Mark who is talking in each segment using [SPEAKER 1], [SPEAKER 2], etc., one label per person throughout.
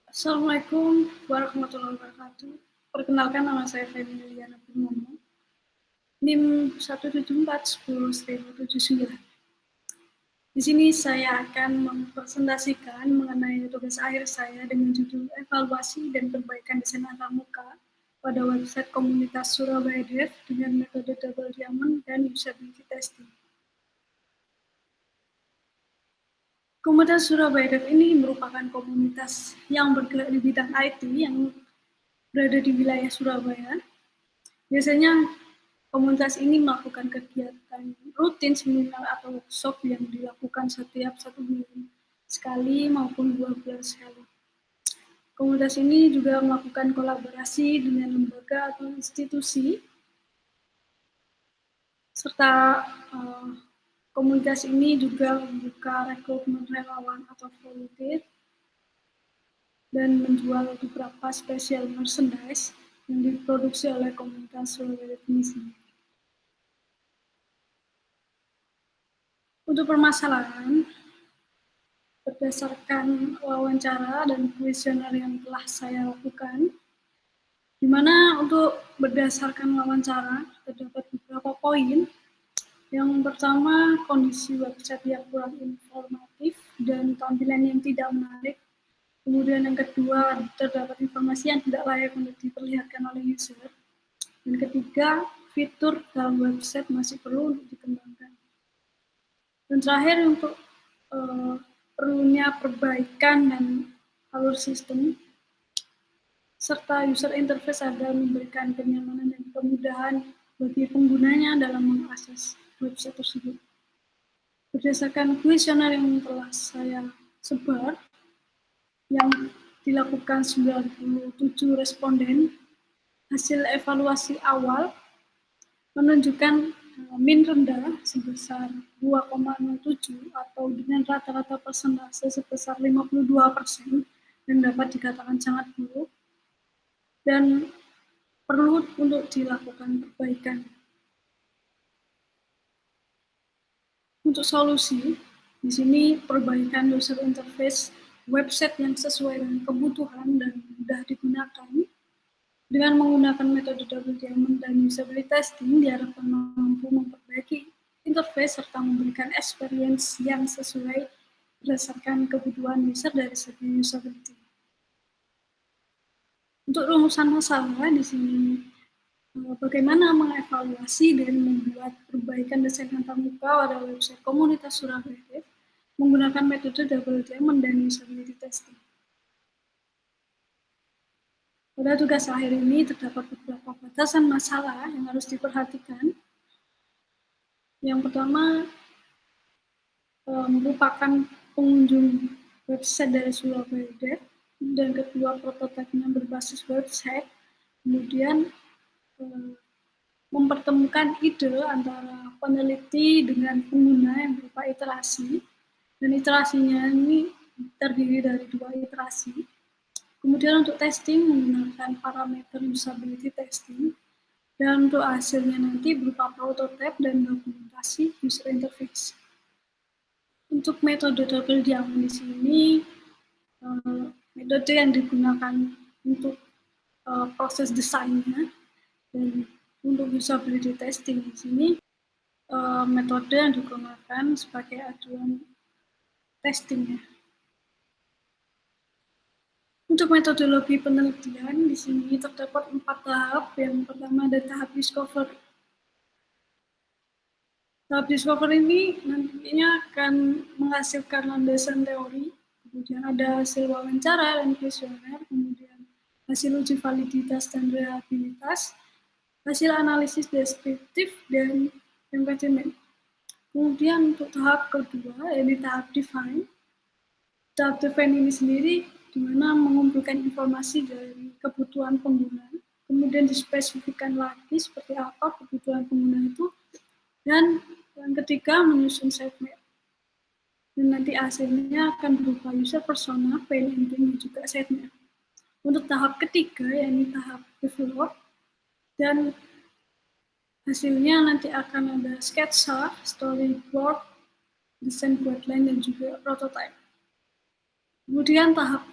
[SPEAKER 1] Assalamualaikum warahmatullahi wabarakatuh. Perkenalkan, nama saya Feby Liliana Purnomo, NIM 174101079. Di sini saya akan mempresentasikan mengenai tugas akhir saya dengan judul evaluasi dan perbaikan desain antarmuka pada website komunitas Surabaya Dev dengan metode double diamond dan usability testing. Komunitas Surabaya Dev ini merupakan komunitas yang bergerak di bidang IT yang berada di wilayah Surabaya. Biasanya komunitas ini melakukan kegiatan rutin seminar atau workshop yang dilakukan setiap 1 bulan sekali maupun 2 bulan sekali. Komunitas ini juga melakukan kolaborasi dengan lembaga atau institusi, serta komunitas ini juga membuka rekrutmen relawan atau volunteer dan menjual beberapa spesial merchandise yang diproduksi oleh komunitas Surabaya ini sendiri. Untuk permasalahan, berdasarkan wawancara dan kuesioner yang telah saya lakukan, di mana untuk berdasarkan wawancara terdapat beberapa poin. Yang pertama, kondisi website yang kurang informatif dan tampilan yang tidak menarik. Kemudian yang kedua, terdapat informasi yang tidak layak untuk diperlihatkan oleh user. Dan ketiga, fitur dalam website masih perlu untuk dikembangkan. Dan terakhir, untuk perlunya perbaikan dan alur sistem, serta user interface agar memberikan kenyamanan dan kemudahan bagi penggunanya dalam mengakses website tersebut. Berdasarkan kuesioner yang telah saya sebar, yang dilakukan 97 responden, hasil evaluasi awal menunjukkan min rendah sebesar 2,07 atau dengan rata-rata persentase sebesar 52% yang dapat dikatakan sangat buruk dan perlu untuk dilakukan perbaikan. Untuk solusi, di sini perbaikan user interface website yang sesuai dengan kebutuhan dan mudah digunakan dengan menggunakan metode double diamond dan usability testing diharapkan mampu memperbaiki interface serta memberikan experience yang sesuai berdasarkan kebutuhan user dari segi usability. Untuk rumusan masalah di sini, bagaimana mengevaluasi dan membuat perbaikan desain antarmuka pada website komunitas Surabaya Dev menggunakan metode double diamond dan usability testing. Pada tugas akhir ini terdapat beberapa batasan masalah yang harus diperhatikan. Yang pertama, merupakan pengunjung website dari Surabaya Dev, dan kedua, prototipenya berbasis website. Kemudian mempertemukan ide antara peneliti dengan pengguna yang berupa iterasi, dan iterasinya ini terdiri dari 2 iterasi. Kemudian untuk testing menggunakan parameter usability testing, dan untuk hasilnya nanti berupa prototype dan dokumentasi user interface. Untuk metode double diamond di sini, metode yang digunakan untuk proses desainnya, dan untuk usability testing di sini, metode yang digunakan sebagai acuan testingnya. Untuk metodologi penelitian di sini terdapat 4 tahap. Yang pertama ada tahap discovery. Tahap discovery ini nantinya akan menghasilkan landasan teori, kemudian ada hasil wawancara dan kuesioner, kemudian hasil uji validitas dan reliabilitas, hasil analisis deskriptif, dan embedment. Kemudian untuk tahap kedua, yaitu tahap define. Tahap define ini sendiri di mana mengumpulkan informasi dari kebutuhan pengguna, kemudian dispesifikkan lagi seperti apa kebutuhan pengguna itu, dan yang ketiga menyusun sitemap. Dan nanti hasilnya akan berupa user persona, pain ending, dan juga sitemap. Untuk tahap ketiga, yaitu tahap develop, dan hasilnya nanti akan ada sketsa, storyboard, desain guideline, dan juga prototype. Kemudian tahap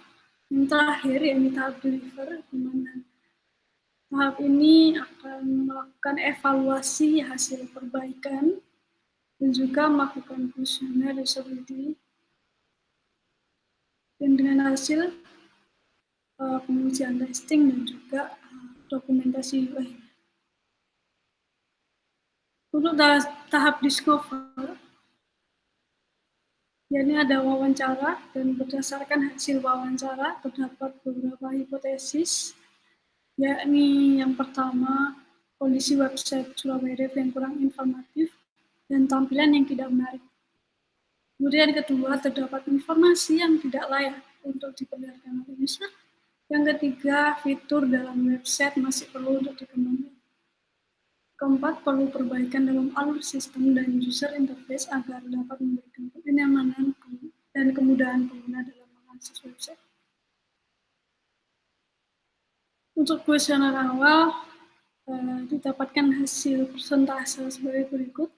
[SPEAKER 1] Yang terakhir, yakni tahap deliver, di mana tahap ini akan melakukan evaluasi hasil perbaikan dan juga melakukan kuesioner usability. Dan dengan hasil pengujian testing dan juga dokumentasi UI. Untuk tahap discover, yakni ada wawancara, dan berdasarkan hasil wawancara terdapat beberapa hipotesis, yakni yang pertama, kondisi website Surabaya Dev yang kurang informatif dan tampilan yang tidak menarik. Kemudian kedua, terdapat informasi yang tidak layak untuk diperlihatkan oleh user. Yang ketiga, fitur dalam website masih perlu untuk dikembangkan. Keempat, perlu perbaikan dalam alur sistem dan user interface agar dapat memberikan kenyamanan dan kemudahan pengguna dalam mengakses website. Untuk kuesioner awal, didapatkan hasil persentase sebagai berikut,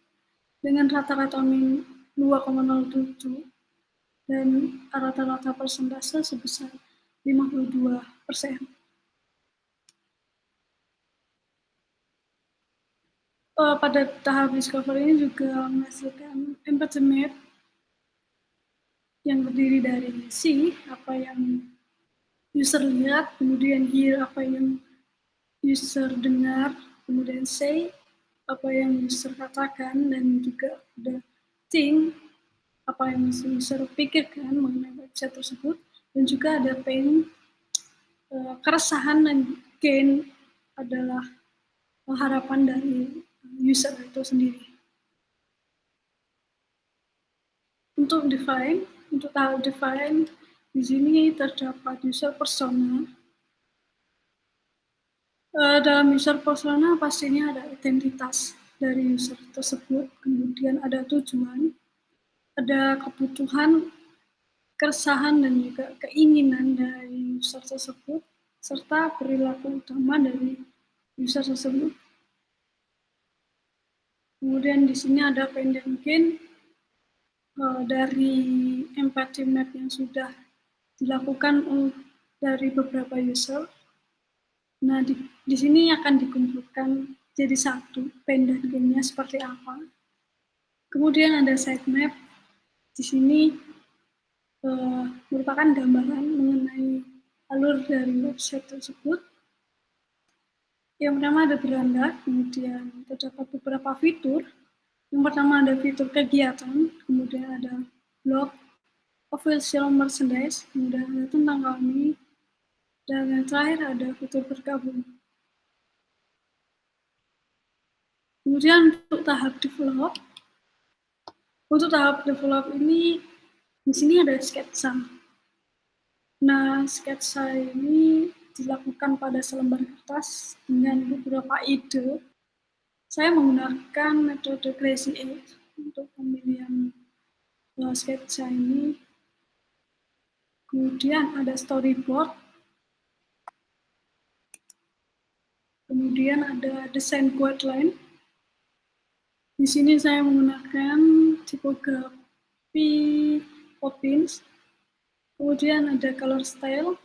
[SPEAKER 1] dengan rata-rata min 2,07 dan rata-rata persentase sebesar 52%. Pada tahap discovery ini juga menghasilkan empathy map yang terdiri dari see, apa yang user lihat, kemudian hear, apa yang user dengar, kemudian say, apa yang user katakan, dan juga ada think, apa yang user pikirkan mengenai website tersebut, dan juga ada pain, keresahan, dan gain adalah harapan dari user itu sendiri. Untuk tahap define, di sini terdapat user persona. Dalam user persona pastinya ada identitas dari user tersebut, kemudian ada tujuan, ada kebutuhan, keresahan, dan juga keinginan dari user tersebut, serta perilaku utama dari user tersebut. Kemudian di sini ada pain dan gain dari empathy map yang sudah dilakukan dari beberapa user. Nah, di sini akan dikumpulkan jadi satu, pain dan gain-nya seperti apa. Kemudian ada sitemap. Di sini merupakan gambaran mengenai alur dari website tersebut. Yang pertama ada beranda, kemudian terdapat beberapa fitur. Yang pertama ada fitur kegiatan, kemudian ada blog, official merchandise, kemudian ada tentang kami, dan yang terakhir ada fitur bergabung. Kemudian untuk tahap develop ini di sini ada sketsa. Nah, sketsa ini dilakukan pada selembar kertas dengan beberapa ide. Saya menggunakan metode Crazy 8 untuk pemilihan sketsa ini. Kemudian ada storyboard. Kemudian ada desain guideline. Di sini saya menggunakan tipografi Poppins. Kemudian ada color style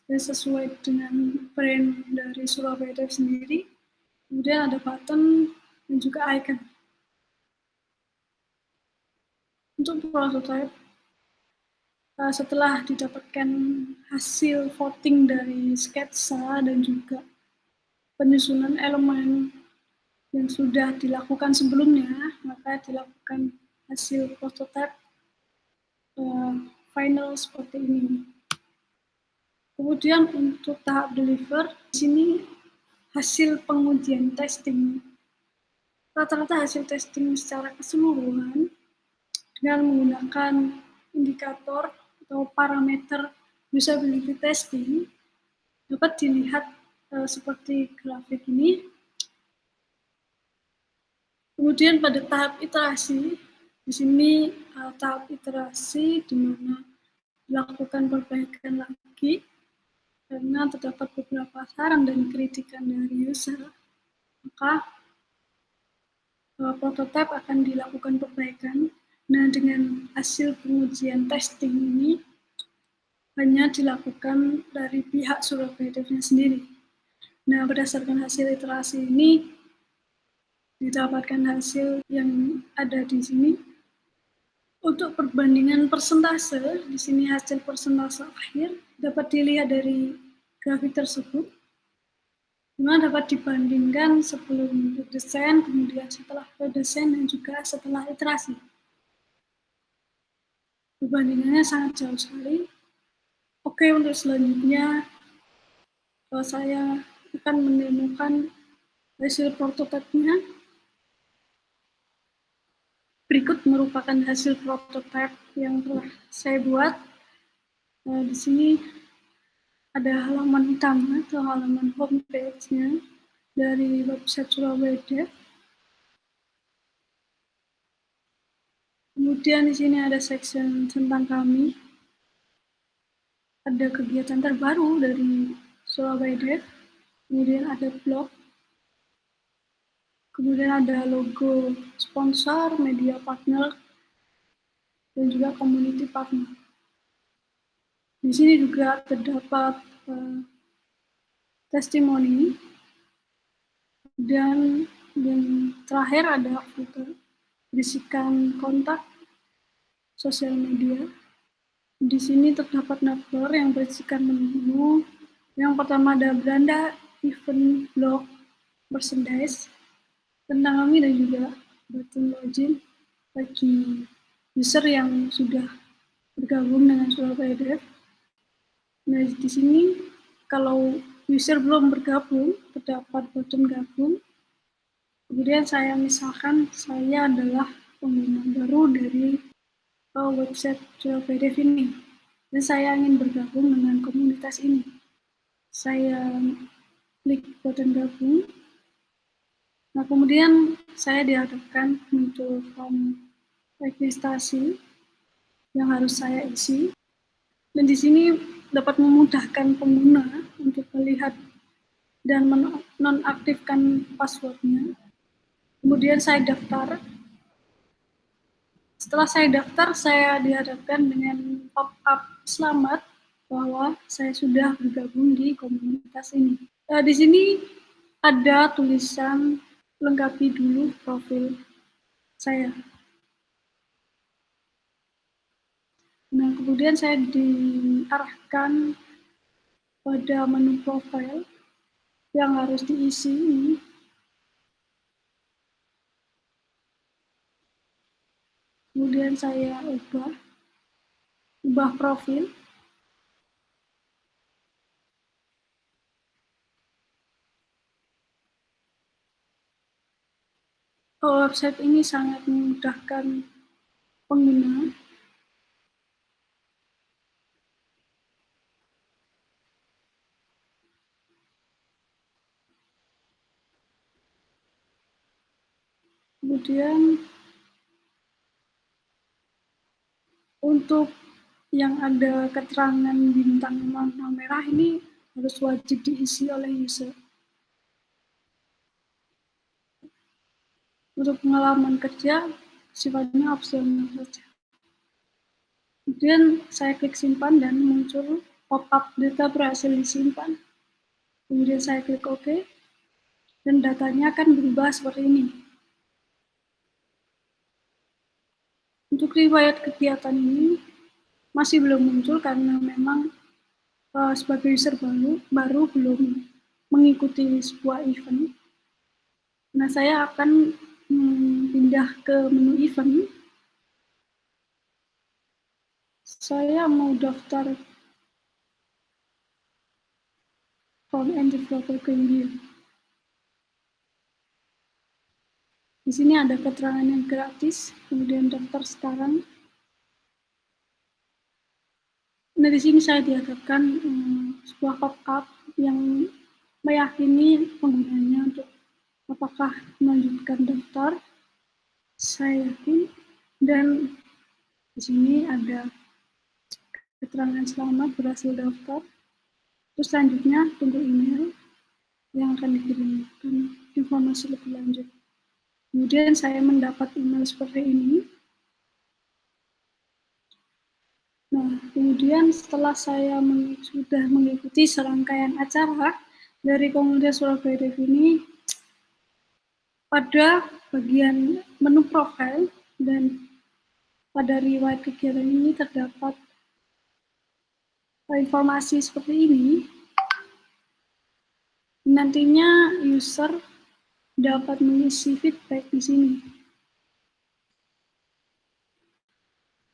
[SPEAKER 1] yang sesuai dengan brand dari Surabaya Dev sendiri. Kemudian ada button dan juga icon. Untuk prototype, setelah didapatkan hasil voting dari sketsa dan juga penyusunan elemen yang sudah dilakukan sebelumnya, maka dilakukan hasil prototype final seperti ini. Kemudian untuk tahap deliver, di sini hasil pengujian testing. Rata-rata hasil testing secara keseluruhan dengan menggunakan indikator atau parameter usability testing dapat dilihat seperti grafik ini. Kemudian pada tahap iterasi, di sini tahap iterasi di mana dilakukan perbaikan lagi karena terdapat beberapa saran dan kritikan dari user, maka prototipe akan dilakukan perbaikan. Nah, dengan hasil pengujian testing ini, hanya dilakukan dari pihak Surabaya Dev-nya sendiri. Nah, berdasarkan hasil iterasi ini, didapatkan hasil yang ada di sini. Untuk perbandingan persentase, di sini hasil persentase akhir dapat dilihat dari grafik tersebut, di mana dapat dibandingkan sebelum redesain, kemudian setelah redesain, dan juga setelah iterasi. Perbandingannya sangat jauh sekali. Oke, untuk selanjutnya, saya akan menemukan hasil prototipe-nya. Berikut merupakan hasil prototipe yang telah saya buat. Di sini ada halaman utama atau halaman homepage-nya dari website Surabaya Dev. Kemudian di sini ada section tentang kami. Ada kegiatan terbaru dari Surabaya Dev. Kemudian ada blog. Kemudian ada logo sponsor, media partner, dan juga community partner. Di sini juga terdapat testimoni, dan yang terakhir ada footer berisikan kontak sosial media. Di sini terdapat navbar yang berisikan menu. Yang pertama ada Belanda event blog merchandise tentang kami, dan juga button login bagi user yang sudah bergabung dengan Surabaya Dev. Nah, di sini kalau user belum bergabung, terdapat button gabung. Kemudian saya misalkan saya adalah pengguna baru dari website Surabaya Dev ini, dan saya ingin bergabung dengan komunitas ini. Saya klik button gabung. Nah, kemudian saya dihadapkan muncul form registrasi yang harus saya isi. Dan di sini dapat memudahkan pengguna untuk melihat dan menonaktifkan passwordnya. Kemudian saya daftar. Setelah saya daftar, saya dihadapkan dengan pop-up selamat bahwa saya sudah bergabung di komunitas ini. Di sini ada tulisan lengkapi dulu profil saya. Nah, kemudian saya diarahkan pada menu profil yang harus diisi ini. Kemudian saya ubah profil. Website ini sangat memudahkan pengguna. Kemudian untuk yang ada keterangan bintang warna merah ini harus wajib diisi oleh user. Untuk pengalaman kerja sifatnya opsional saja. Kemudian saya klik simpan dan muncul pop-up data berhasil disimpan. Kemudian saya klik OK, dan datanya akan berubah seperti ini. Untuk riwayat kegiatan ini masih belum muncul karena memang sebagai user baru belum mengikuti sebuah event. Nah, saya akan pindah ke menu event. Saya mau daftar front-end developer ke India. Di sini ada keterangan yang gratis, kemudian daftar sekarang. Nah, di sini saya dihadapkan sebuah pop-up yang meyakini penggunanya untuk apakah melanjutkan daftar. Saya yakin, dan di sini ada keterangan selamat berhasil daftar. Terus selanjutnya tunggu email yang akan dikirimkan informasi lebih lanjut. Kemudian saya mendapat email seperti ini. Nah, kemudian setelah saya sudah mengikuti serangkaian acara dari komunitas Surabaya Dev ini, pada bagian menu profil dan pada riwayat kegiatan ini terdapat informasi seperti ini. Nantinya user dapat mengisi feedback di sini.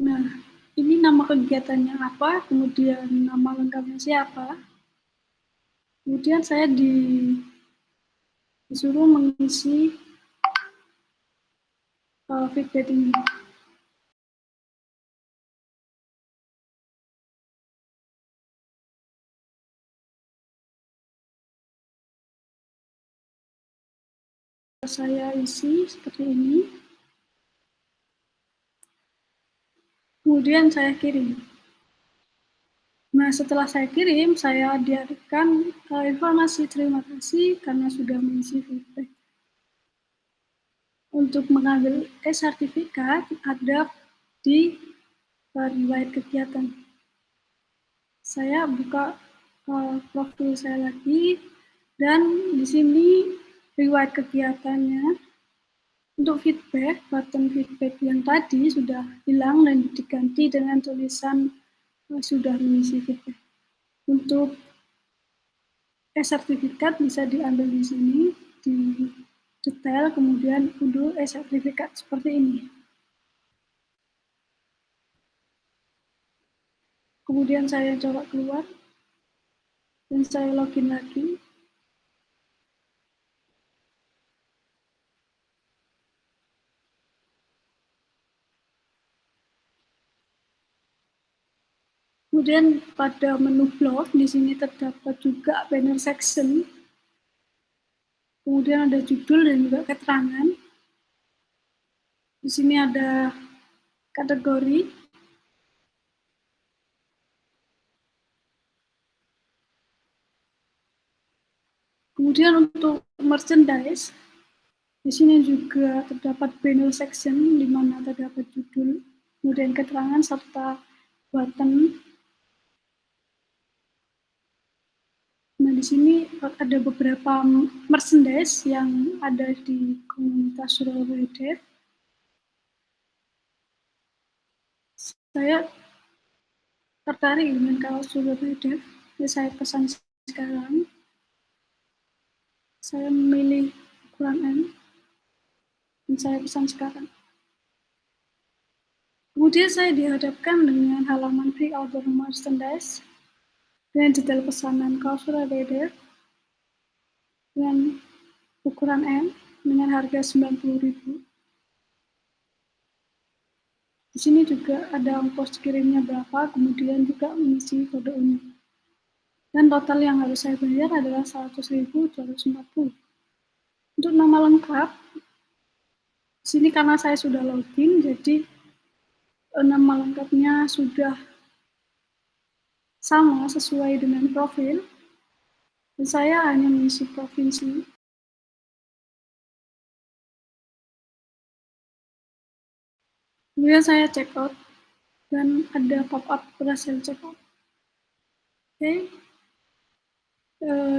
[SPEAKER 1] Nah, ini nama kegiatannya apa, kemudian nama lengkapnya siapa. Kemudian saya disuruh mengisi feedback ini. Saya isi seperti ini. Kemudian saya kirim. Nah, setelah saya kirim, saya diadakan informasi terima kasih karena sudah mengisi feedback. Untuk mengambil sertifikat ada di riwayat kegiatan. Saya buka profil saya lagi dan di sini riwayat kegiatannya. Untuk feedback, button feedback yang tadi sudah hilang dan diganti dengan tulisan sudah mengisi feedback. Untuk sertifikat bisa diambil di sini, di detail, kemudian unduh sertifikat seperti ini. Kemudian saya coba keluar, dan saya login lagi. Kemudian pada menu blog, di sini terdapat juga banner section. Kemudian ada judul dan juga keterangan. Di sini ada kategori. Kemudian untuk merchandise, di sini juga terdapat banner section di mana terdapat judul, kemudian keterangan serta button. Nah, di sini ada beberapa merchandise yang ada di komunitas Surabaya Dev. Saya tertarik dengan kaos Surabaya Dev, jadi saya pesan sekarang. Saya memilih ukuran M, dan saya pesan sekarang. Kemudian saya dihadapkan dengan halaman pre-order merchandise dengan detail pesanan kaos Surabaya Dev dengan ukuran M dengan harga 90.000. Di sini juga ada ongkos kirimnya berapa, kemudian juga mengisi kode unik. Dan total yang harus saya bayar adalah 100.240. Untuk nama lengkap, di sini karena saya sudah login, jadi nama lengkapnya sudah sama sesuai dengan profil. Dan saya hanya mengisi provinsi. Kemudian saya check out dan ada pop-up berhasil check out. Oke.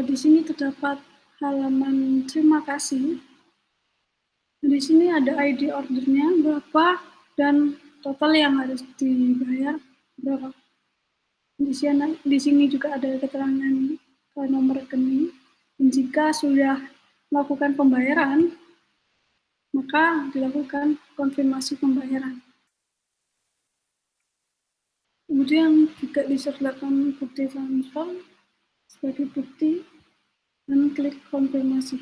[SPEAKER 1] Di sini terdapat halaman terima kasih. Di sini ada ID ordernya berapa dan total yang harus dibayar berapa. Di sini juga ada keterangan nomor rekening. Dan jika sudah melakukan pembayaran, maka dilakukan konfirmasi pembayaran. Kemudian juga disertakan bukti transfer sebagai bukti dan klik konfirmasi.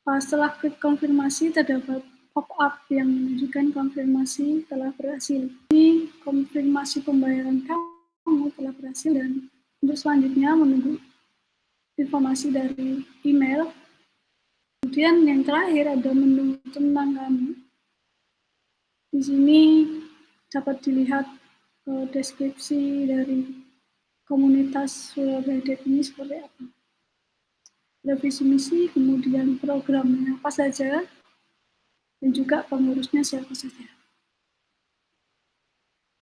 [SPEAKER 1] Setelah klik konfirmasi, terdapat pop-up yang menunjukkan konfirmasi telah berhasil. Ini konfirmasi pembayaran kamu telah berhasil dan untuk selanjutnya menunggu informasi dari email. Kemudian yang terakhir ada menu tentang kami. Di sini dapat dilihat deskripsi dari komunitas Surabaya Dev ini seperti apa. Ada visi misi, kemudian programnya apa saja, dan juga pengurusnya siapa saja.